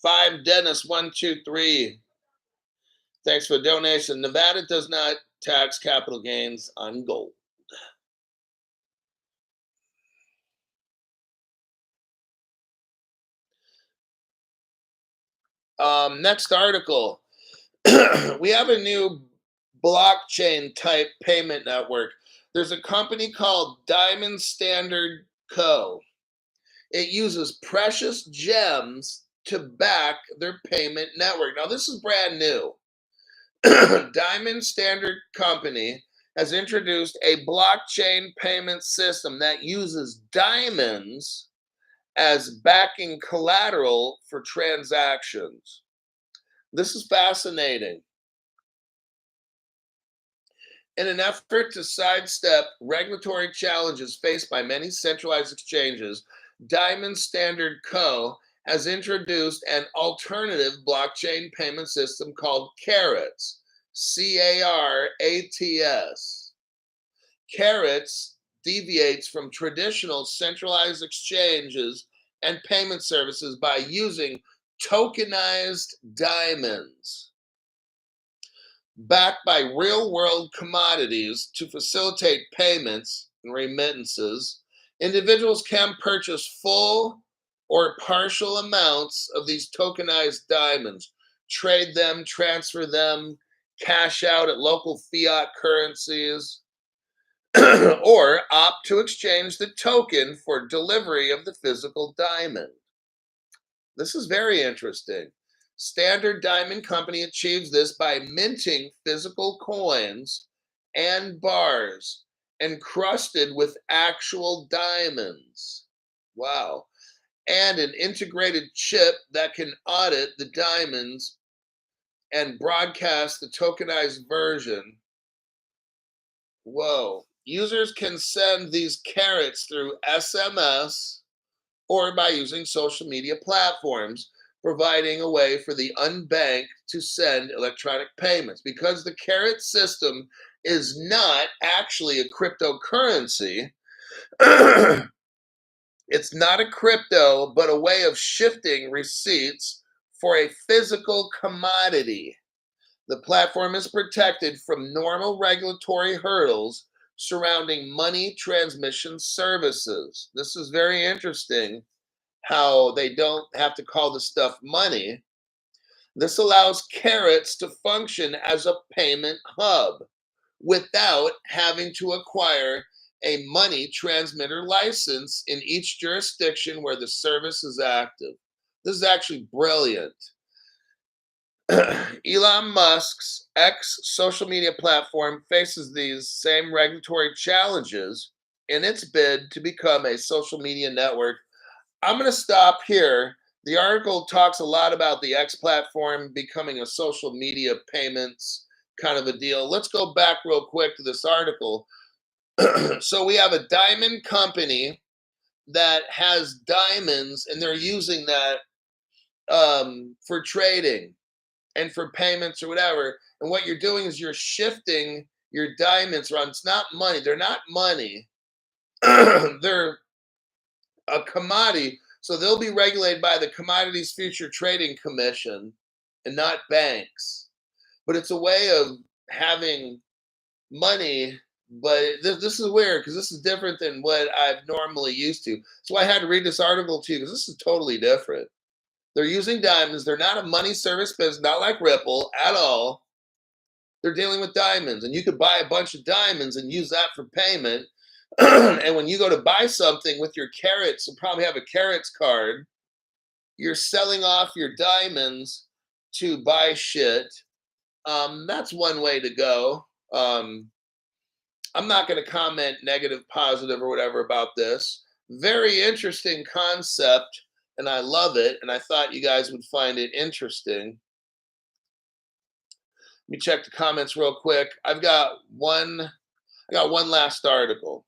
Five Dennis 123. Thanks for the donation. Nevada does not tax capital gains on gold. Next article. We have a new blockchain type payment network. There's a company called Diamond Standard Co. It uses precious gems to back their payment network. Now, this is brand new. Diamond Standard Company has introduced a blockchain payment system that uses diamonds as backing collateral for transactions. This is fascinating. In an effort to sidestep regulatory challenges faced by many centralized exchanges, Diamond Standard Co. has introduced an alternative blockchain payment system called Carats, CARATS. Carats deviates from traditional centralized exchanges and payment services by using tokenized diamonds backed by real world commodities to facilitate payments and remittances. Individuals can purchase full or partial amounts of these tokenized diamonds, trade them, transfer them, cash out at local fiat currencies, or opt to exchange the token for delivery of the physical diamond. This is very interesting. Standard Diamond Company achieves this by minting physical coins and bars encrusted with actual diamonds. Wow. And an integrated chip that can audit the diamonds and broadcast the tokenized version. Whoa. Users can send these carats through SMS or by using social media platforms, providing a way for the unbanked to send electronic payments. Because the carat system is not actually a cryptocurrency, it's not a crypto, but a way of shifting receipts for a physical commodity. The platform is protected from normal regulatory hurdles surrounding money transmission services. This is very interesting how they don't have to call the stuff money. This allows carats to function as a payment hub without having to acquire a money transmitter license in each jurisdiction where the service is active. This is actually brilliant. Elon Musk's X social media platform faces these same regulatory challenges in its bid to become a social media network. I'm going to stop here. The article talks a lot about the X platform becoming a social media payments kind of a deal. Let's go back real quick to this article. So we have a diamond company that has diamonds, and they're using that for trading and for payments or whatever. And what you're doing is you're shifting your diamonds around. It's not money. They're not money. They're a commodity. So they'll be regulated by the Commodities Future Trading Commission and not banks. But it's a way of having money. But this is weird because this is different than what I've normally used to. So I had to read this article to you because this is totally different. They're using diamonds. They're not a money service business, not like Ripple at all. They're dealing with diamonds. And you could buy a bunch of diamonds and use that for payment. And when you go to buy something with your carats, you'll probably have a carats card. You're selling off your diamonds to buy shit. That's one way to go. I'm not going to comment negative, positive, or whatever about this. Very interesting concept, and I love it. And I thought you guys would find it interesting. Let me check the comments real quick. I got one last article.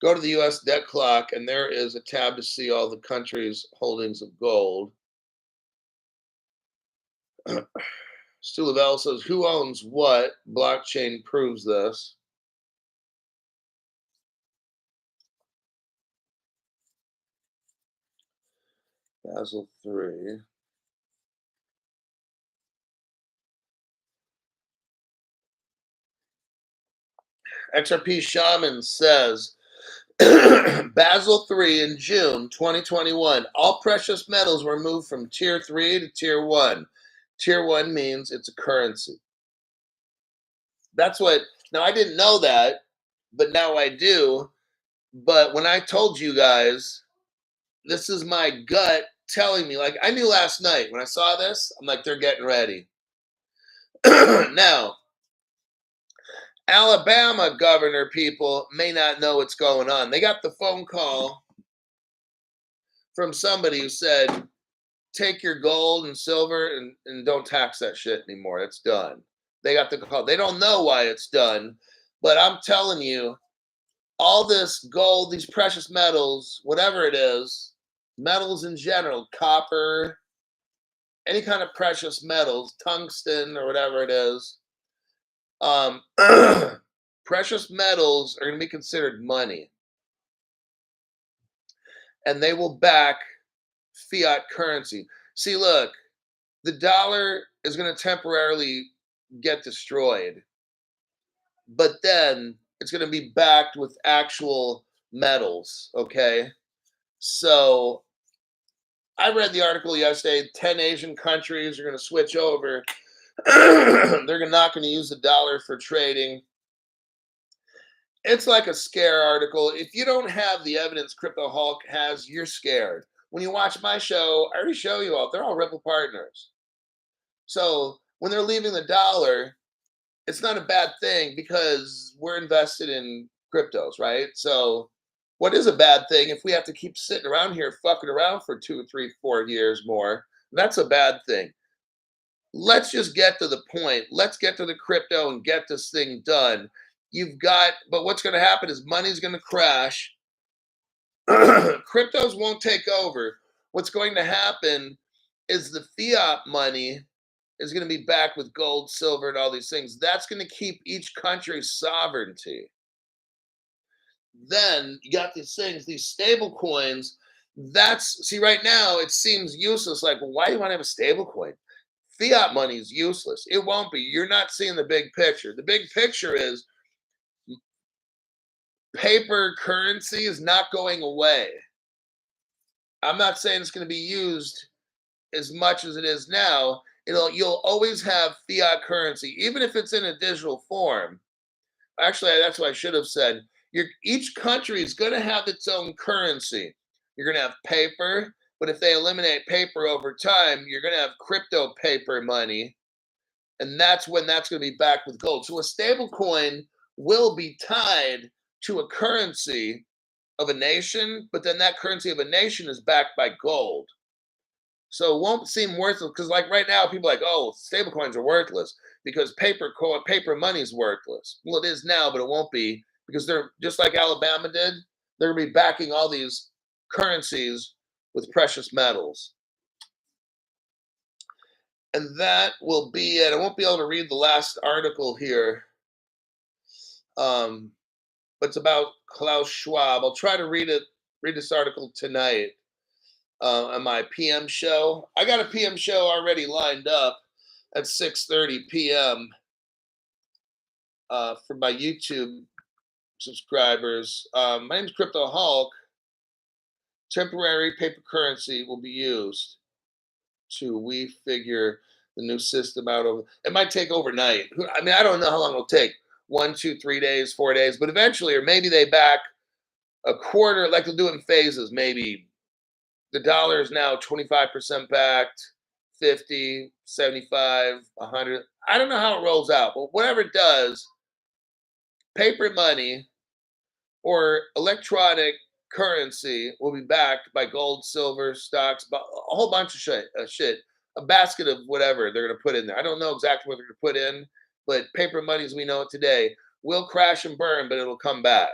Go to the U.S. debt clock, and there is a tab to see all the countries' holdings of gold. Stu Lavelle says, who owns what? Blockchain proves this. Basel 3. XRP Shaman says, Basel 3 in June 2021, all precious metals were moved from Tier 3 to Tier 1. Tier 1 means it's a currency. That's what, now I didn't know that, but now I do. But when I told you guys, this is my gut telling me, like I knew last night when I saw this, I'm like, they're getting ready. Now, Alabama governor people may not know what's going on. They got the phone call from somebody who said, take your gold and silver and don't tax that shit anymore. It's done. They got the call. They don't know why it's done, but I'm telling you, all this gold, these precious metals, whatever it is, metals in general, copper, any kind of precious metals, tungsten or whatever it is, precious metals are going to be considered money. And they will back fiat currency. See, look, the dollar is going to temporarily get destroyed, but then it's going to be backed with actual metals, okay? So I read the article yesterday. 10 Asian countries are going to switch over. They're not going to use the dollar for trading. It's like a scare article. If you don't have the evidence Crypto Hulk has, you're scared. When you watch my show, I already show you all. They're all Ripple partners. So when they're leaving the dollar, it's not a bad thing because we're invested in cryptos, right? So, what is a bad thing if we have to keep sitting around here fucking around for 2, 3, 4 years more? That's a bad thing. Let's just get to the point. Let's get to the crypto and get this thing done. But what's going to happen is money's going to crash. Cryptos won't take over. What's going to happen is the fiat money is going to be backed with gold, silver, and all these things. That's going to keep each country's sovereignty. Then you got these things, these stable coins. Right now it seems useless. Like, well, why do you want to have a stable coin? Fiat money is useless. It won't be. You're not seeing the big picture. The big picture is paper currency is not going away. I'm not saying it's going to be used as much as it is now. You'll always have fiat currency, even if it's in a digital form. Actually, that's what I should have said. Each country is going to have its own currency. You're going to have paper, but if they eliminate paper over time, you're going to have crypto paper money, and that's when that's going to be backed with gold. So a stable coin will be tied to a currency of a nation, but then that currency of a nation is backed by gold. So it won't seem worthless because, like right now, people are like, oh, stable coins are worthless because paper money is worthless. Well, it is now, but it won't be because they're just like Alabama did. They're going to be backing all these currencies with precious metals. And that will be it. I won't be able to read the last article here. But it's about Klaus Schwab. I'll try to read this article tonight on my PM show. I got a PM show already lined up at 6:30 p.m. For my YouTube subscribers. My name's Crypto Hulk. Temporary paper currency will be used to figure the new system out. It might take overnight. I mean, I don't know how long it'll take. 1, 2, 3 days, 4 days, but eventually, or maybe they back a quarter, like they'll do it in phases. Maybe the dollar is now 25% backed, 50, 75, 100. I don't know how it rolls out, but whatever it does, paper money or electronic currency will be backed by gold, silver, stocks, a whole bunch of shit, a basket of whatever they're going to put in there. I don't know exactly what they're going to put in, but paper money as we know it today will crash and burn, but it'll come back.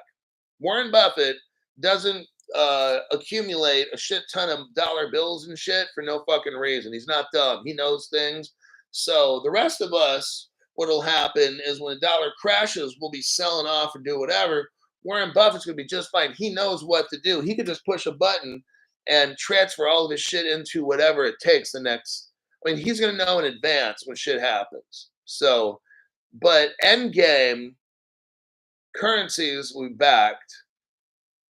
Warren Buffett doesn't accumulate a shit ton of dollar bills and shit for no fucking reason. He's not dumb. He knows things. So the rest of us, what'll happen is when the dollar crashes, we'll be selling off and do whatever. Warren Buffett's going to be just fine. He knows what to do. He could just push a button and transfer all of his shit into whatever it takes he's going to know in advance when shit happens. So, but end game, currencies will be backed.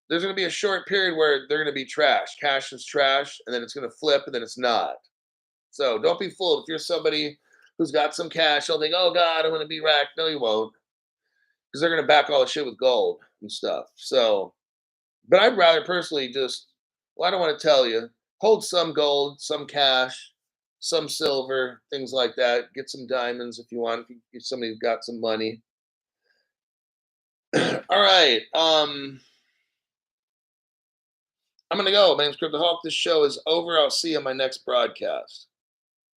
There's going to be a short period where they're going to be trash. Cash is trash, and then it's going to flip, and then it's not. So don't be fooled. If you're somebody who's got some cash, you'll think, oh, God, I'm going to be racked. No, you won't. Because they're going to back all the shit with gold and stuff. So, but I'd rather personally I don't want to tell you, hold some gold, some cash, some silver, things like that. Get some diamonds if you want, if somebody's got some money. All right. I'm going to go. My name's Crypto Hawk. This show is over. I'll see you on my next broadcast.